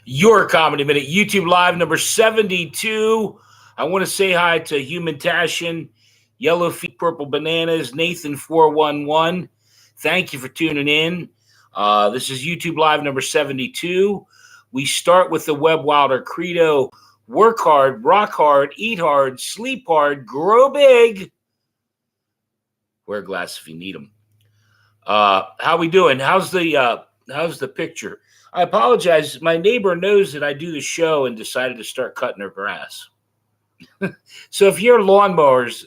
Your Comedy Minute, YouTube Live number 72. I want to say hi to Human Tashin, Yellow Feet, Purple Bananas, Nathan 411. Thank you for tuning in. This is YouTube Live number 72. We start with the Web Wilder credo: work hard, rock hard, eat hard, sleep hard, grow big. Wear glasses if you need them. How we doing? How's the picture? I apologize. My neighbor knows that I do the show and decided to start cutting her grass. So if you're lawnmowers,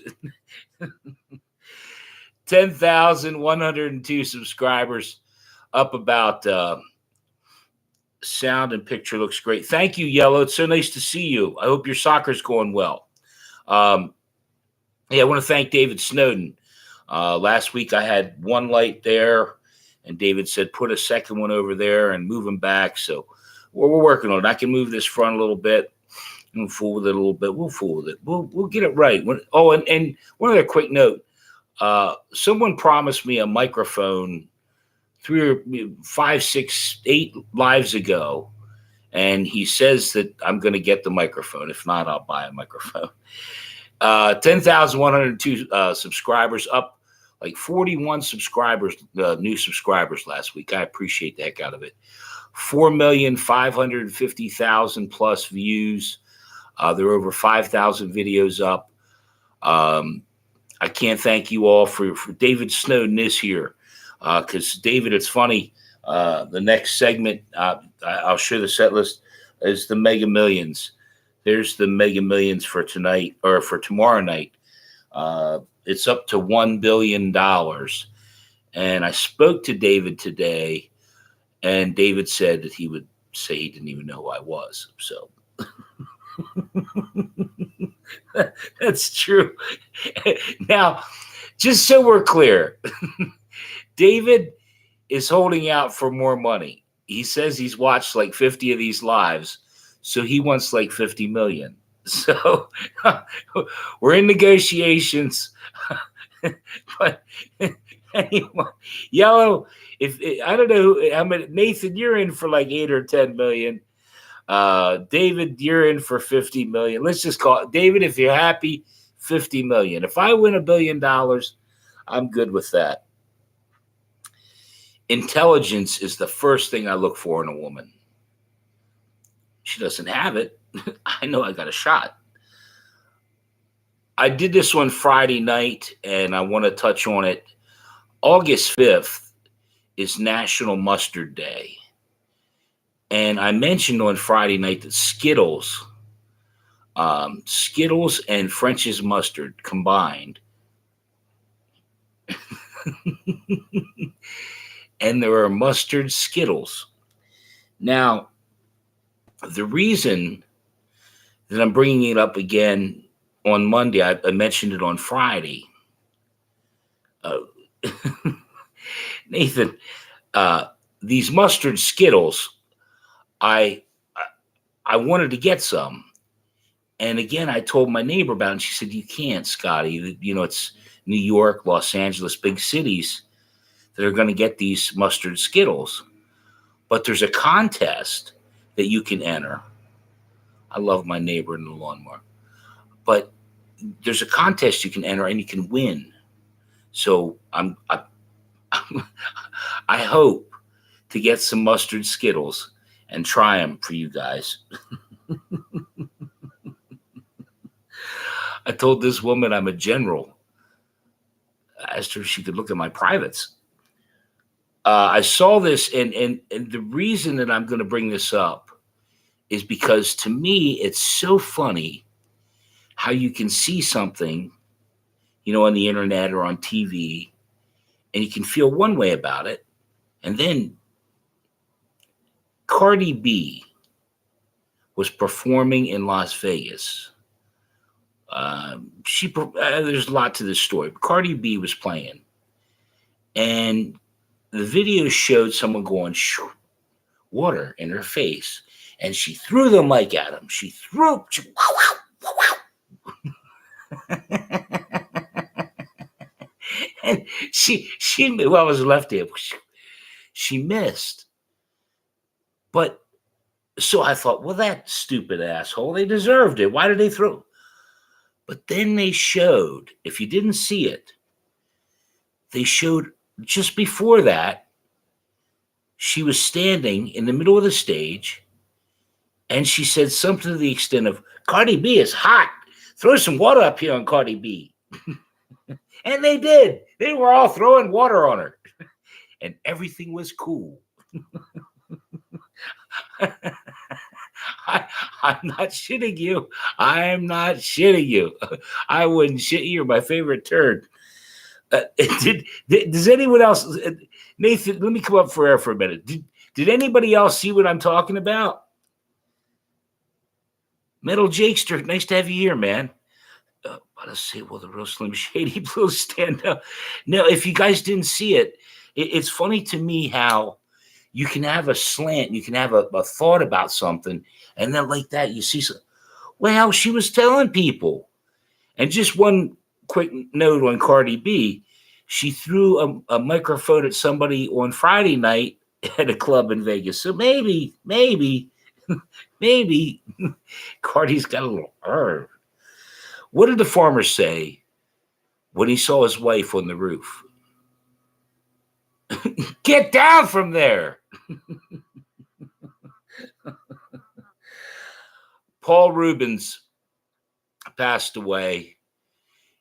10,102 subscribers, up about sound and picture looks great. Thank you, Yellow. It's so nice to see you. I hope your soccer's going well. I want to thank David Snowden. Last week I had one light there, and David said, put a second one over there and move them back. So we're working on it. I can move this front a little bit and fool with it a little bit. We'll fool with it. We'll get it right. And one other quick note. Someone promised me a microphone 5, 6, 8 lives ago, and he says that I'm going to get the microphone. If not, I'll buy a microphone. 10,102 subscribers, up like 41 subscribers, new subscribers last week. I appreciate the heck out of it. 4,550,000 plus views. There are over 5,000 videos up. I can't thank you all for David Snowden is here. Because David, it's funny. The next segment, I'll share the set list, is the Mega Millions. There's the Mega Millions for tonight, or for tomorrow night. It's up to $1 billion. And I spoke to David today, and David said that he would say he didn't even know who I was. So that's true. Now, just so we're clear, David is holding out for more money. He says he's watched like 50 of these lives, so he wants like 50 million. So we're in negotiations. But anyway, Yellow, I don't know how many. Nathan, you're in for like 8 or 10 million. David, you're in for 50 million. Let's just call it, David, if you're happy, 50 million. If I win $1 billion, I'm good with that. Intelligence is the first thing I look for in a woman. She doesn't have it. I know I got a shot. I did this one Friday night, and I want to touch on it. August 5th is National Mustard Day. And I mentioned on Friday night that Skittles and French's mustard combined, and there are mustard Skittles. Now, the reason that I'm bringing it up again on Monday, I mentioned it on Friday. Nathan, these mustard Skittles, I wanted to get some. And again, I told my neighbor about it, and she said, you can't, Scotty. You know, it's New York, Los Angeles, big cities that are going to get these mustard Skittles. But there's a contest that you can enter. I love my neighbor in the lawnmower. But there's a contest you can enter, and you can win. So I hope to get some mustard Skittles and try them for you guys. I told this woman I'm a general. I asked her if she could look at my privates. I saw this, and the reason that I'm going to bring this up is because to me, it's so funny how you can see something, you know, on the internet or on TV, and you can feel one way about it. And then Cardi B was performing in Las Vegas. There's a lot to this story. But Cardi B was playing, and the video showed someone going water in her face, and she threw the mic at him. And well, it was left hand. She missed. But So I thought, well, that stupid asshole, they deserved it. Why did they throw? But then they showed, if you didn't see it, they showed just before that, she was standing in the middle of the stage and she said something to the extent of, Cardi B is hot. Throw some water up here on Cardi B. And they did. They were all throwing water on her. And everything was cool. I'm not shitting you. I'm not shitting you. I wouldn't shit you. You're my favorite turd. Does anyone else, Nathan? Let me come up for air for a minute. Did anybody else see what I'm talking about? Metal Jakester, nice to have you here, man. Let's see. Well, the real Slim Shady Blue stand up. No, if you guys didn't see it, it's funny to me how you can have a slant, you can have a thought about something, and then like that, you see, well, she was telling people. And just one quick note on Cardi B, she threw a microphone at somebody on Friday night at a club in Vegas. So maybe Cardi's got a little nerve. What did the farmer say when he saw his wife on the roof? Get down from there. Paul Rubens passed away.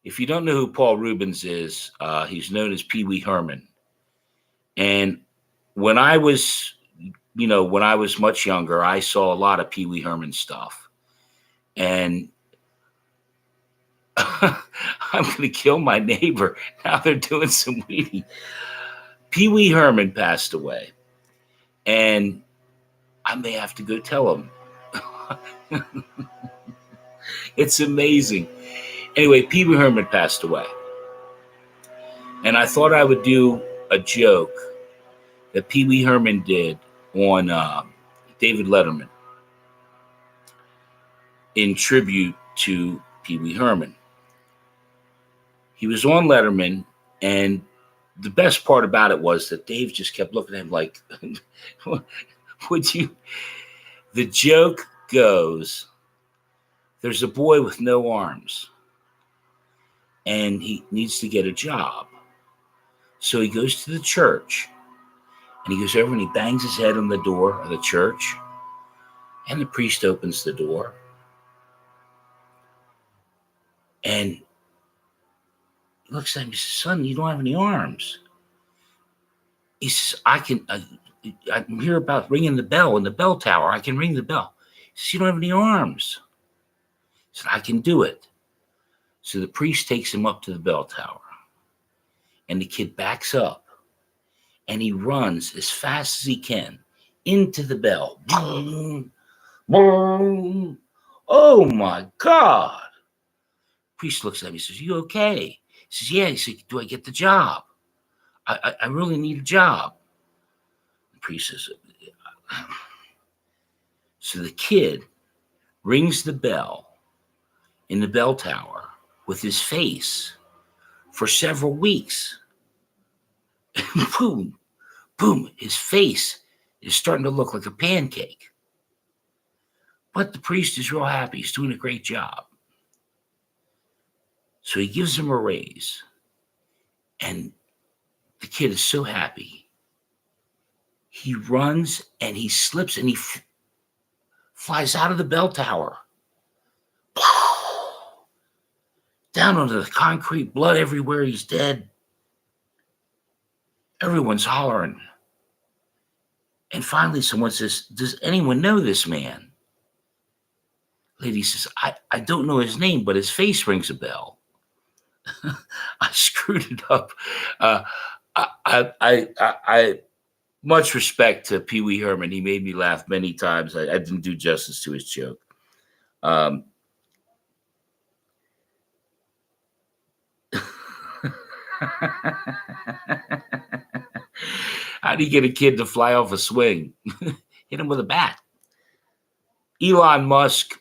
If you don't know who Paul Rubens is, he's known as Pee Wee Herman. And when I was much younger, I saw a lot of Pee Wee Herman stuff. And I'm going to kill my neighbor. Now they're doing some weeding. Pee Wee Herman passed away. And I may have to go tell him. It's amazing. Anyway, Pee Wee Herman passed away. And I thought I would do a joke that Pee Wee Herman did on David Letterman in tribute to Pee Wee Herman. He was on Letterman, and the best part about it was that Dave just kept looking at him like, would you? The joke goes, there's a boy with no arms, and he needs to get a job. So he goes to the church, and he goes over and he bangs his head on the door of the church, and the priest opens the door. And he looks at him and says, son, you don't have any arms. He says, I hear about ringing the bell in the bell tower. I can ring the bell. He says, you don't have any arms. He said, I can do it. So the priest takes him up to the bell tower. And the kid backs up. And he runs as fast as he can into the bell. Boom, boom. Oh, my God. Priest looks at me and says, you okay? He says, yeah. He said, do I get the job? I really need a job. The priest says, so the kid rings the bell in the bell tower with his face for several weeks. Boom, boom, his face is starting to look like a pancake. But the priest is real happy. He's doing a great job. So he gives him a raise. And the kid is so happy. He runs and he slips and he flies out of the bell tower. Down onto the concrete, blood everywhere. He's dead. Everyone's hollering. And finally someone says, does anyone know this man? Lady says, I don't know his name, but his face rings a bell. I screwed it up. I much respect to Pee Wee Herman. He made me laugh many times. I didn't do justice to his joke. How do you get a kid to fly off a swing? Hit him with a bat. Elon Musk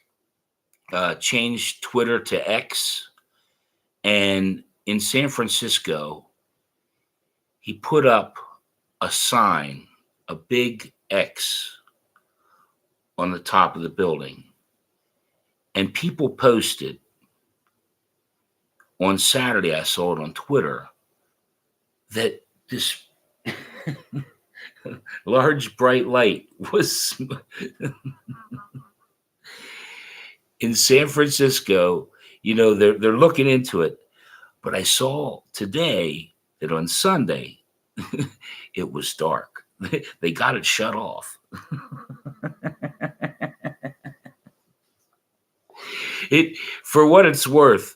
changed Twitter to X. And in San Francisco, he put up a sign, a big X, on the top of the building. And people posted on Saturday, I saw it on Twitter, that this large bright light was in San Francisco. You know, they're looking into it. But I saw today that on Sunday, it was dark. They got it shut off. For what it's worth,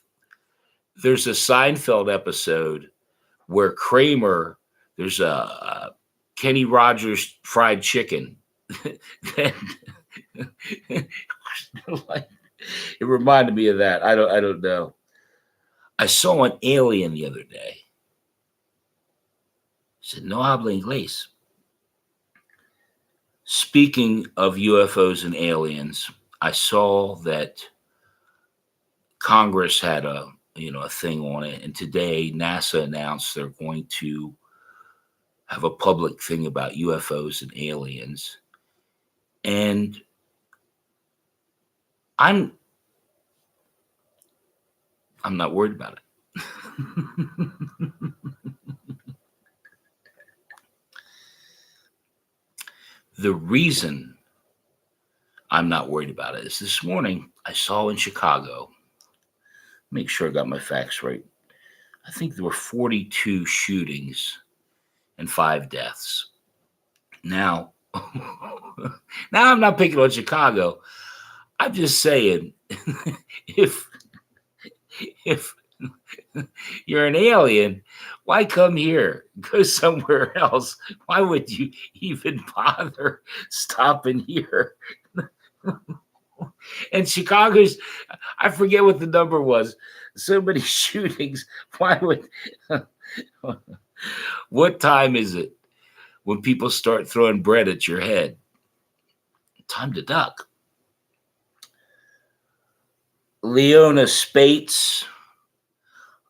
there's a Seinfeld episode where Kramer, there's a Kenny Rogers fried chicken. It reminded me of that. I don't know. I saw an alien the other day. He said, "No habla inglés." Speaking of UFOs and aliens, I saw that Congress had a thing on it, and today NASA announced they're going to have a public thing about UFOs and aliens. And I'm not worried about it. The reason I'm not worried about it is this morning I saw in Chicago, make sure I got my facts right, I think there were 42 shootings and 5 deaths. Now, now I'm not picking on Chicago. I'm just saying, if you're an alien, why come here? Go somewhere else. Why would you even bother stopping here? And Chicago's, I forget what the number was. So many shootings. Why would, what time is it when people start throwing bread at your head? Time to duck. Leona Spates.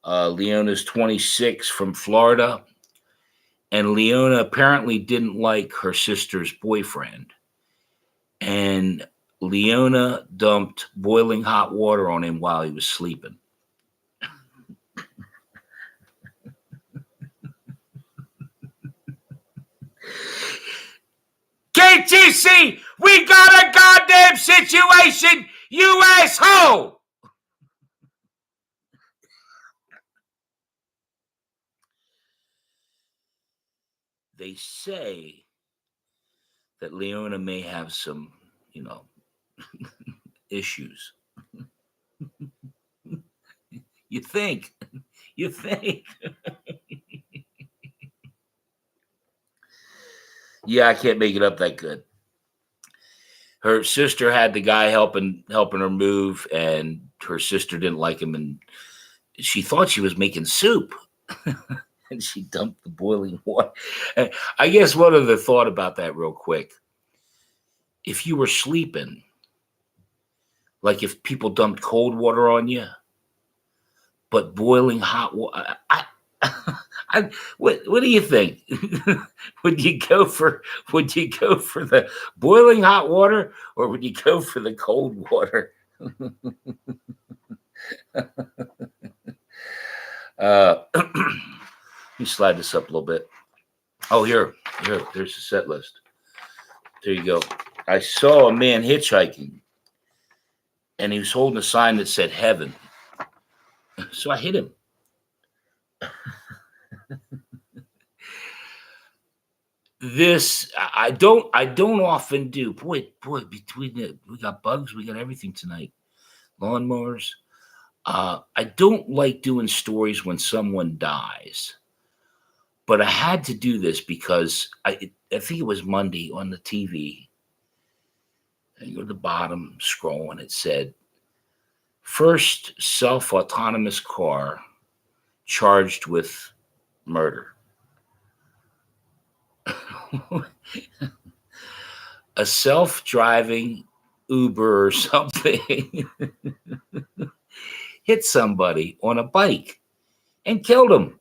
Leona's 26 from Florida. And Leona apparently didn't like her sister's boyfriend. And Leona dumped boiling hot water on him while he was sleeping. Can't you see? We got a goddamn situation, you asshole! They say that Leona may have some, issues. You think? Yeah, I can't make it up that good. Her sister had the guy helping her move, and her sister didn't like him, and she thought she was making soup. And she dumped the boiling water. I guess one other thought about that real quick. If you were sleeping, like if people dumped cold water on you, but boiling hot water, what do you think? Would you go for the boiling hot water, or would you go for the cold water? Let me slide this up a little bit. Oh, there's the set list. There you go. I saw a man hitchhiking, and he was holding a sign that said heaven. So I hit him. This I don't often do. Boy, between we got bugs, we got everything tonight. Lawnmowers. I don't like doing stories when someone dies. But I had to do this because I think it was Monday on the TV. And you go to the bottom, scroll, and it said, first self-autonomous car charged with murder. A self-driving Uber or something hit somebody on a bike and killed him.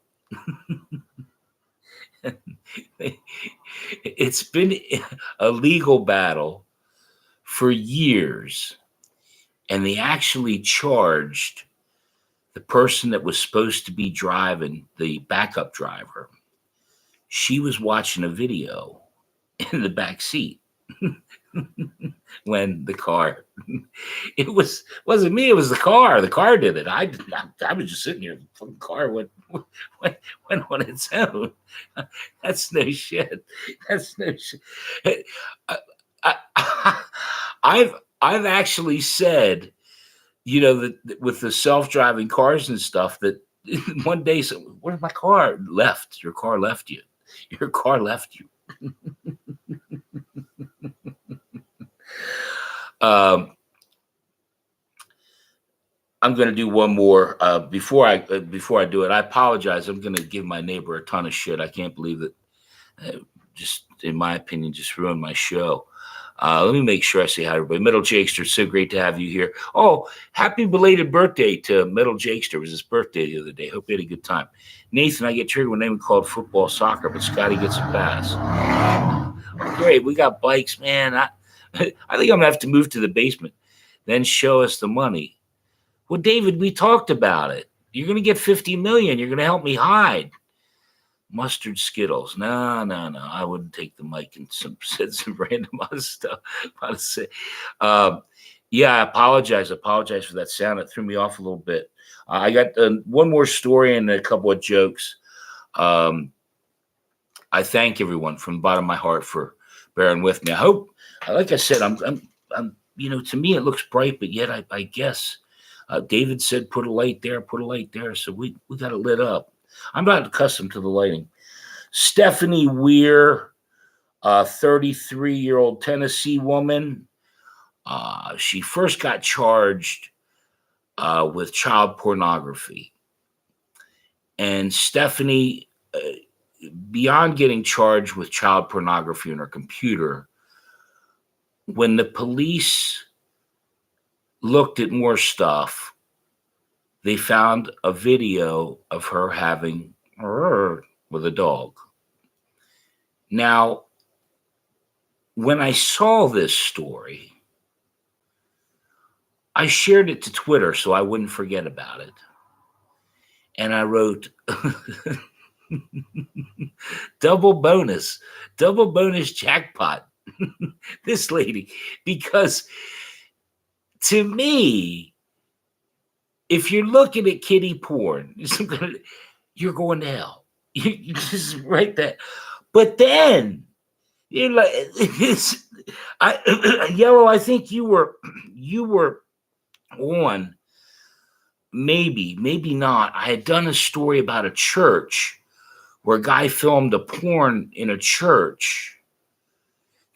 It's been a legal battle for years, and they actually charged the person that was supposed to be driving, the backup driver. She was watching a video in the back seat when the car, wasn't me, it was the car. The car did it. I was just sitting here. The car went on its own. That's no shit. That's no shit. I've actually said, that with the self-driving cars and stuff, that one day, so where's my car? Left. Your car left you. Your car left you. I'm going to do one more before I do it. I apologize. I'm going to give my neighbor a ton of shit. I can't believe that. Just in my opinion, just ruined my show. Let me make sure I say hi to everybody. Metal Jakester, so great to have you here. Oh, happy belated birthday to Metal Jakester. It was his birthday the other day. Hope you had a good time. Nathan, I get triggered when they called football soccer, but Scotty gets a pass. Oh, great, we got bikes, man. I think I'm going to have to move to the basement, then show us the money. Well, David, we talked about it. You're going to get $50 million. You're going to help me hide. Mustard Skittles. No. I wouldn't take the mic and said some random other stuff. Yeah, I apologize. I apologize for that sound. It threw me off a little bit. I got one more story and a couple of jokes. I thank everyone from the bottom of my heart for bearing with me. I hope, like I said, I'm to me it looks bright, but yet I guess David said put a light there, so we got it lit up. I'm not accustomed to the lighting. Stephanie Weir, 33-year-old Tennessee woman. She first got charged with child pornography. And Stephanie, beyond getting charged with child pornography on her computer, when the police looked at more stuff, they found a video of her having with a dog. Now, when I saw this story, I shared it to Twitter so I wouldn't forget about it. And I wrote, double bonus jackpot. This lady, because to me, if you're looking at kitty porn, you're going to hell. You just write that. But then you're like, Yellow, I think you were on, maybe not. I had done a story about a church where a guy filmed a porn in a church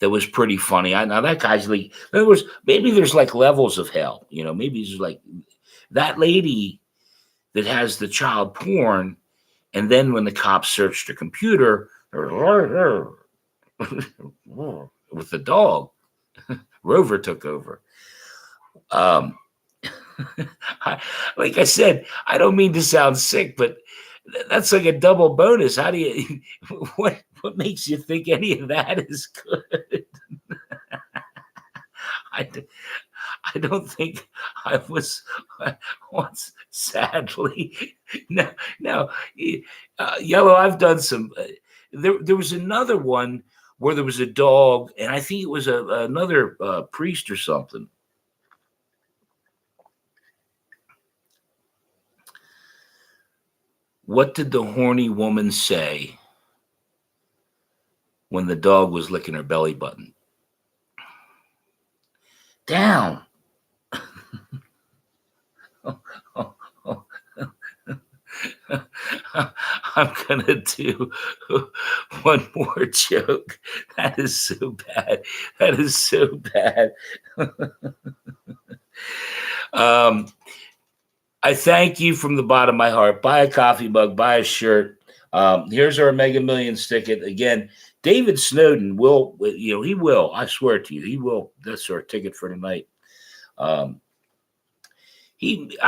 that was pretty funny. Now that guy's like, in other words, maybe there's like levels of hell, maybe it's like that lady that has the child porn, and then when the cops searched her computer with the dog, Rover took over. Like I said, I don't mean to sound sick, but that's like a double bonus. How do you? What makes you think any of that is good? I don't think I was once, sadly. No, Yellow, I've done some. There was another one where there was a dog, and I think it was another priest or something. What did the horny woman say when the dog was licking her belly button? Down. I'm going to do one more joke. That is so bad. I thank you from the bottom of my heart. Buy a coffee mug, buy a shirt. Here's our Mega Millions ticket. Again, David Snowden will, he will, I swear to you, he will. That's our ticket for tonight. I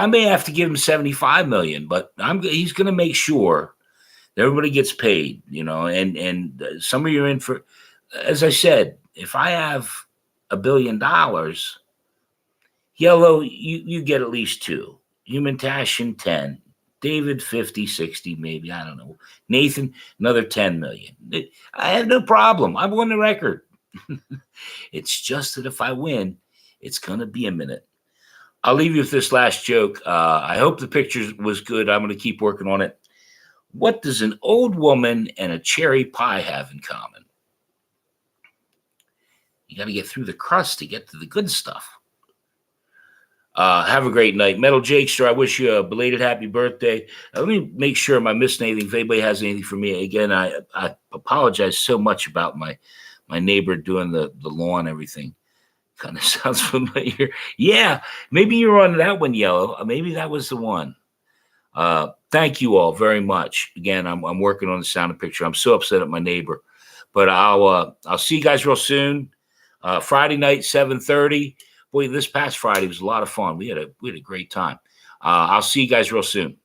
may have to give him $75 million, but he's going to make sure that everybody gets paid, and some of you are in for, as I said, if I have $1 billion. Yellow, you get at least 2. Human Tashin, 10. David, 50, 60, maybe. I don't know. Nathan, another 10 million. I have no problem. I won the record. It's just that if I win, it's going to be a minute. I'll leave you with this last joke. I hope the picture was good. I'm going to keep working on it. What does an old woman and a cherry pie have in common? You got to get through the crust to get to the good stuff. Have a great night. Metal Jakester, I wish you a belated happy birthday. Let me make sure am I missing anything. If anybody has anything for me, again, I apologize so much about my neighbor doing the lawn and everything. Kind of sounds familiar. Yeah, maybe you're on that one, Yellow. Maybe that was the one. Thank you all very much. Again, I'm working on the sound and picture. I'm so upset at my neighbor, but I'll see you guys real soon. Friday night, 7:30. Boy, this past Friday was a lot of fun. We had a great time. I'll see you guys real soon.